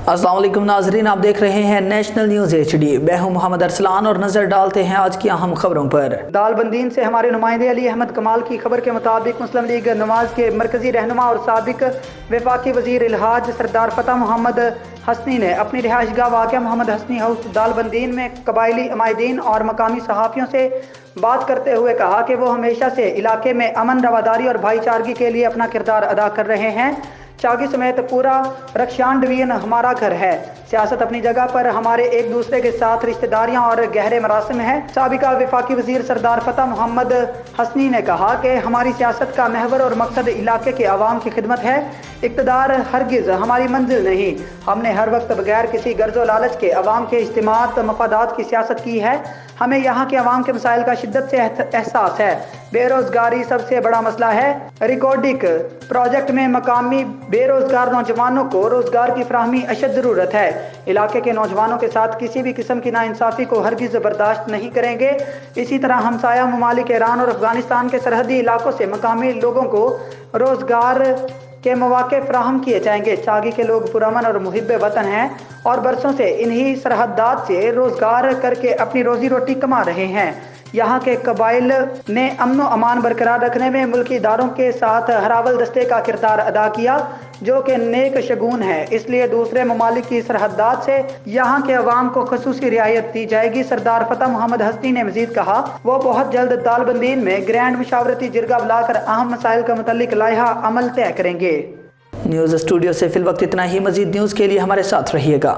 अस्सलाम वालेकुम नाजरीन, आप देख रहे हैं नेशनल न्यूज़ HD। मैं हूं मोहम्मद अरसलान और नज़र डालते हैं आज की अहम खबरों पर। दालबंदीन से हमारे नुमाइंदे अली अहमद कमाल की खबर के मुताबिक मुस्लिम लीग नवाज के मरकजी रहनुमा और साबिक वफाकी वजीर इल्हाज सरदार फतेह मोहम्मद हसनी ने अपनी रिहाइशगाह वाक़या मोहम्मद हसनी हाउस दालबंदीन में कबायली अमायदीन और मकामी सहाफ़ियों से बात करते हुए कहा कि वो हमेशा से इलाके में अमन, रवादारी और भाईचारगी के लिए अपना किरदार अदा कर रहे हैं। चागी समेत पूरा रक्षान डिवीजन हमारा घर है। सियासत अपनी जगह पर हमारे एक दूसरे के साथ रिश्तेदारियां और गहरे मरासिम हैं। साबिका वफाकी वजीर सरदार फतेह मोहम्मद हसनी ने कहा कि हमारी सियासत का महवर और मकसद इलाके के अवाम की खिदमत है। इक़्तिदार हरगिज़ हमारी मंजिल नहीं। हमने हर वक्त बगैर किसी गर्ज व लालच के अवाम के इज्तिमात मफादात की सियासत की है। हमें यहाँ के अवाम के मसाइल का शिद्दत से एहसास है। बेरोजगारी सबसे बड़ा मसला है। रिकॉर्डिक प्रोजेक्ट में मकामी बेरोजगार नौजवानों को रोजगार की फराहमी अशद ज़रूरत है। इलाके के नौजवानों के साथ किसी भी किस्म की नाइंसाफ़ी को हरगिज़ बर्दाश्त नहीं करेंगे। इसी तरह हमसाया ममालिक ईरान और अफगानिस्तान के सरहदी इलाकों से मकामी लोगों को रोजगार के मौके फराहम किए जाएंगे। चागी के लोग पुरअमन और मुहिब वतन हैं और बरसों से इन्हीं सरहदात से रोजगार करके अपनी रोजी रोटी कमा रहे हैं। यहाँ के कबाइल ने अमन व अमान बरकरार रखने में मुल्की इदारों के साथ हरावल दस्ते का किरदार अदा किया, जो कि नेक शगुन है। इसलिए दूसरे ममालिक की सरहदात से यहाँ के अवाम को खसूसी रियायत दी जाएगी। सरदार फतेह मोहम्मद हसनी ने मजीद कहा वो बहुत जल्द दालबंदीन में ग्रैंड मशावरती जिरगा बुलाकर अहम मसाइल का मुतल्लिक लाइहा अमल तय करेंगे। न्यूज़ स्टूडियो से फिल वक्त इतना ही। मजीद न्यूज़ के लिए हमारे साथ रहिएगा।